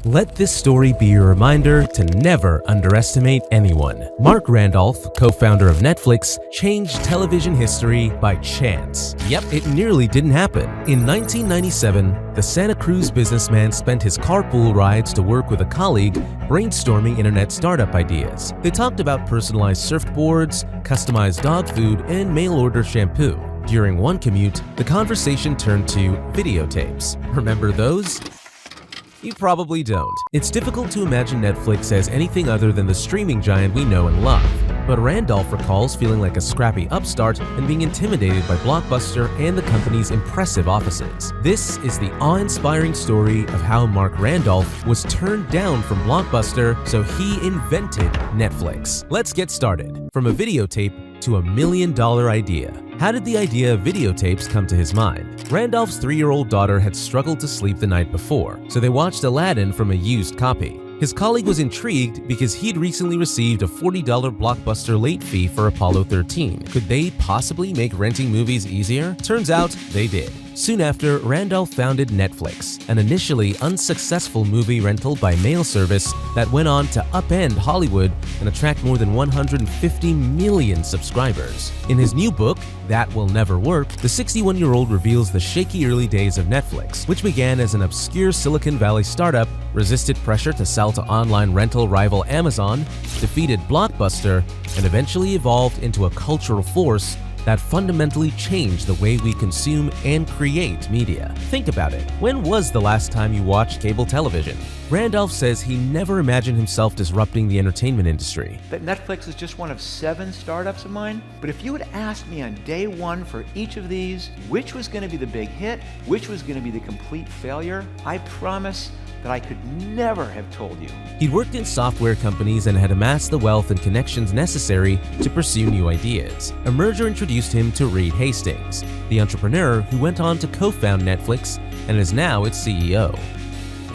Let this story be a reminder to never underestimate anyone. Marc Randolph, co-founder of Netflix, changed television history by chance. Yep, it nearly didn't happen. In 1997, the Santa Cruz businessman spent his carpool rides to work with a colleague brainstorming internet startup ideas. They talked about personalized surfboards, customized dog food, and mail-order shampoo. During one commute, the conversation turned to videotapes. Remember those? You probably don't. It's difficult to imagine Netflix as anything other than the streaming giant we know and love. But Randolph recalls feeling like a scrappy upstart and being intimidated by Blockbuster and the company's impressive offices. This is the awe-inspiring story of how Marc Randolph was turned down from Blockbuster, so he invented Netflix. Let's get started. From a videotape to $1 million idea. How did the idea of videotapes come to his mind? Randolph's 3-year-old daughter had struggled to sleep the night before, so they watched Aladdin from a used copy. His colleague was intrigued because he'd recently received a $40 Blockbuster late fee for Apollo 13. Could they possibly make renting movies easier? Turns out they did. Soon after, Randolph founded Netflix, an initially unsuccessful movie rental by mail service that went on to upend Hollywood and attract more than 150 million subscribers. In his new book, That Will Never Work, the 61-year-old reveals the shaky early days of Netflix, which began as an obscure Silicon Valley startup, resisted pressure to sell to online rental rival Amazon, defeated Blockbuster, and eventually evolved into a cultural force that fundamentally changed the way we consume and create media. Think about it. When was the last time you watched cable television? Randolph says he never imagined himself disrupting the entertainment industry. That Netflix is just one of 7 startups of mine, but if you had asked me on day 1 for each of these, which was going to be the big hit, which was going to be the complete failure, I promise that I could never have told you. He'd worked in software companies and had amassed the wealth and connections necessary to pursue new ideas. A merger introduced him to Reed Hastings, the entrepreneur who went on to co-found Netflix and is now its CEO.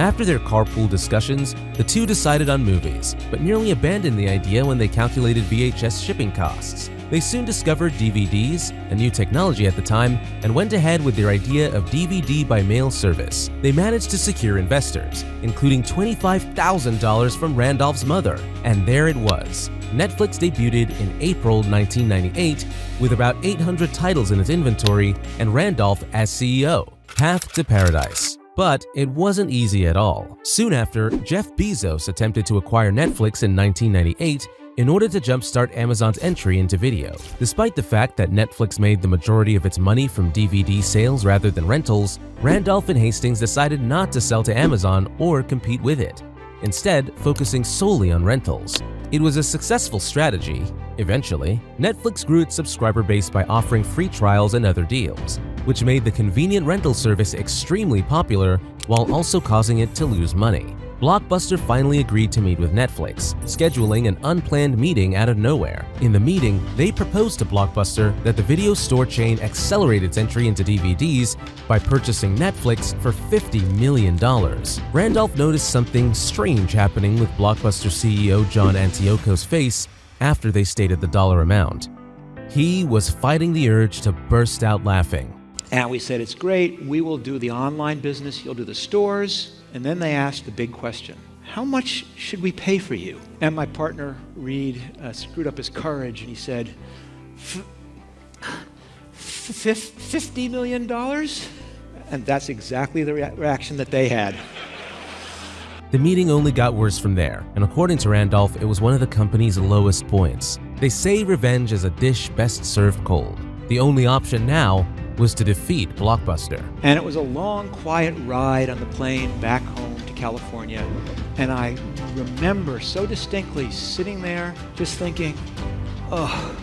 After their carpool discussions, the two decided on movies, but nearly abandoned the idea when they calculated VHS shipping costs. They soon discovered DVDs, a new technology at the time, and went ahead with their idea of DVD by mail service. They managed to secure investors, including $25,000 from Randolph's mother, and there it was. Netflix debuted in April 1998 with about 800 titles in its inventory and Randolph as CEO. Path to Paradise. But it wasn't easy at all. Soon after, Jeff Bezos attempted to acquire Netflix in 1998 in order to jumpstart Amazon's entry into video. Despite the fact that Netflix made the majority of its money from DVD sales rather than rentals, Randolph and Hastings decided not to sell to Amazon or compete with it, instead focusing solely on rentals. It was a successful strategy. Eventually, Netflix grew its subscriber base by offering free trials and other deals, which made the convenient rental service extremely popular while also causing it to lose money. Blockbuster finally agreed to meet with Netflix, scheduling an unplanned meeting out of nowhere. In the meeting, they proposed to Blockbuster that the video store chain accelerate its entry into DVDs by purchasing Netflix for $50 million. Randolph noticed something strange happening with Blockbuster CEO John Antiocho's face after they stated the dollar amount. He was fighting the urge to burst out laughing. And we said, it's great, we will do the online business, you'll do the stores. And then they asked the big question, how much should we pay for you? And my partner, Reed, screwed up his courage and he said, $50 million? And that's exactly the reaction that they had. The meeting only got worse from there, and according to Randolph, it was one of the company's lowest points. They say revenge is a dish best served cold. The only option now was to defeat Blockbuster. And it was a long, quiet ride on the plane back home to California. And I remember so distinctly sitting there just thinking, oh,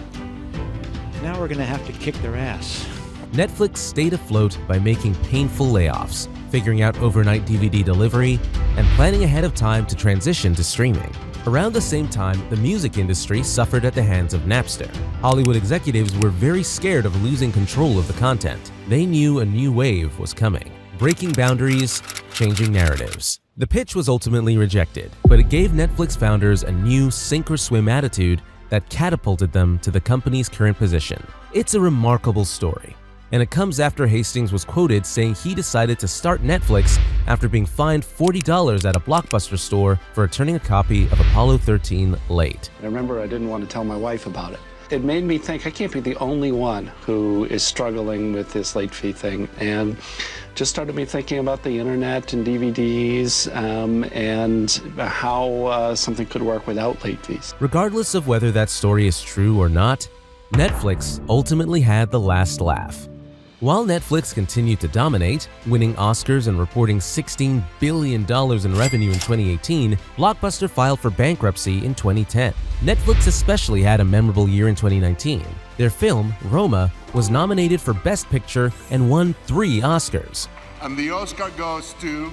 now we're going to have to kick their ass. Netflix stayed afloat by making painful layoffs, figuring out overnight DVD delivery, and planning ahead of time to transition to streaming. Around the same time, the music industry suffered at the hands of Napster. Hollywood executives were very scared of losing control of the content. They knew a new wave was coming, breaking boundaries, changing narratives. The pitch was ultimately rejected, but it gave Netflix founders a new sink-or-swim attitude that catapulted them to the company's current position. It's a remarkable story. and it comes after Hastings was quoted saying he decided to start Netflix after being fined $40 at a Blockbuster store for returning a copy of Apollo 13 late. I remember I didn't want to tell my wife about it. It made me think I can't be the only one who is struggling with this late fee thing, and just started me thinking about the internet and DVDs and how something could work without late fees. Regardless of whether that story is true or not, Netflix ultimately had the last laugh. While Netflix continued to dominate, winning Oscars and reporting $16 billion in revenue in 2018, Blockbuster filed for bankruptcy in 2010. Netflix especially had a memorable year in 2019. Their film, Roma, was nominated for Best Picture and won 3 Oscars. And the Oscar goes to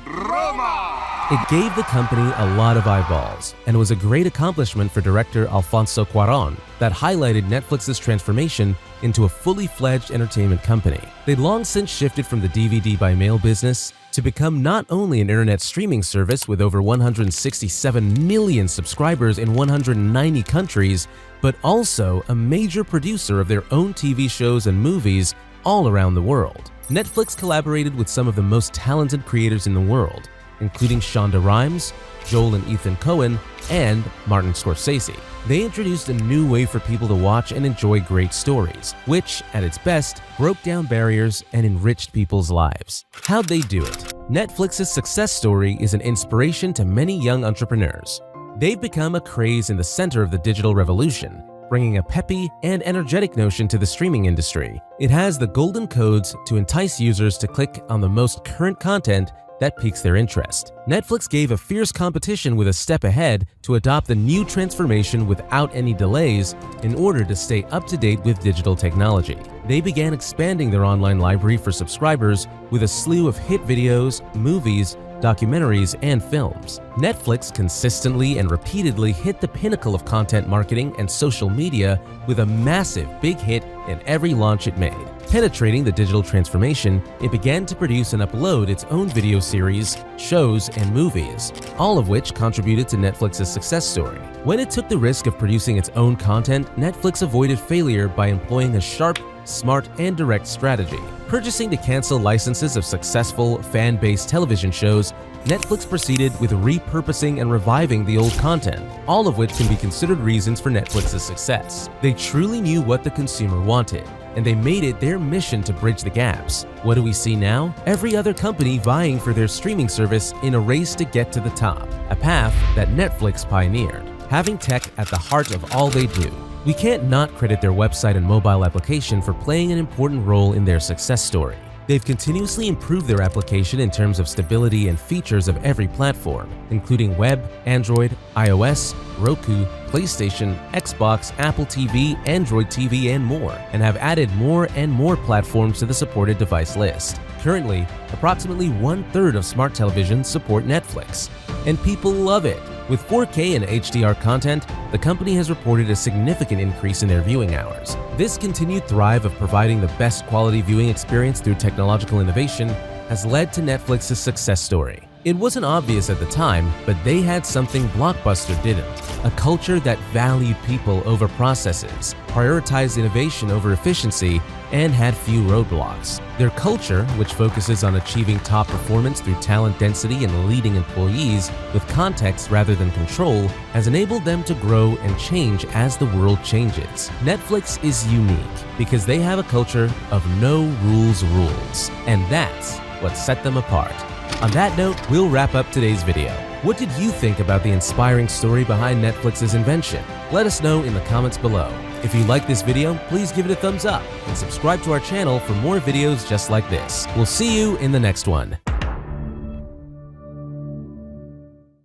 Roma! It gave the company a lot of eyeballs and was a great accomplishment for director Alfonso Cuarón that highlighted Netflix's transformation into a fully fledged entertainment company. They'd long since shifted from the DVD by mail business to become not only an internet streaming service with over 167 million subscribers in 190 countries, but also a major producer of their own TV shows and movies all around the world. Netflix collaborated with some of the most talented creators in the world, including Shonda Rhimes, Joel and Ethan Coen, and Martin Scorsese. They introduced a new way for people to watch and enjoy great stories, which, at its best, broke down barriers and enriched people's lives. How'd they do it? Netflix's success story is an inspiration to many young entrepreneurs. They've become a craze in the center of the digital revolution, bringing a peppy and energetic notion to the streaming industry. It has the golden codes to entice users to click on the most current content that piques their interest. Netflix gave a fierce competition with a step ahead to adopt the new transformation without any delays in order to stay up to date with digital technology. They began expanding their online library for subscribers with a slew of hit videos, movies, documentaries, and films. Netflix consistently and repeatedly hit the pinnacle of content marketing and social media with a massive big hit in every launch it made. Penetrating the digital transformation, it began to produce and upload its own video series, shows, and movies, all of which contributed to Netflix's success story. When it took the risk of producing its own content, Netflix avoided failure by employing a sharp, smart, and direct strategy. Purchasing to cancel licenses of successful, fan-based television shows, Netflix proceeded with repurposing and reviving the old content, all of which can be considered reasons for Netflix's success. They truly knew what the consumer wanted, and they made it their mission to bridge the gaps. What do we see now? Every other company vying for their streaming service in a race to get to the top, a path that Netflix pioneered, having tech at the heart of all they do. We can't not credit their website and mobile application for playing an important role in their success story. They've continuously improved their application in terms of stability and features of every platform, including web, Android, iOS, Roku, PlayStation, Xbox, Apple TV, Android TV, and more, and have added more and more platforms to the supported device list. Currently, approximately 1/3 of smart televisions support Netflix, and people love it. With 4K and HDR content, the company has reported a significant increase in their viewing hours. This continued thrive of providing the best quality viewing experience through technological innovation has led to Netflix's success story. It wasn't obvious at the time, but they had something Blockbuster didn't: a culture that valued people over processes, prioritized innovation over efficiency, and had few roadblocks. Their culture, which focuses on achieving top performance through talent density and leading employees with context rather than control, has enabled them to grow and change as the world changes. Netflix is unique because they have a culture of no rules, and that's what set them apart. On that note, we'll wrap up today's video. What did you think about the inspiring story behind Netflix's invention? Let us know in the comments below. If you like this video, please give it a thumbs up and subscribe to our channel for more videos just like this. We'll see you in the next one.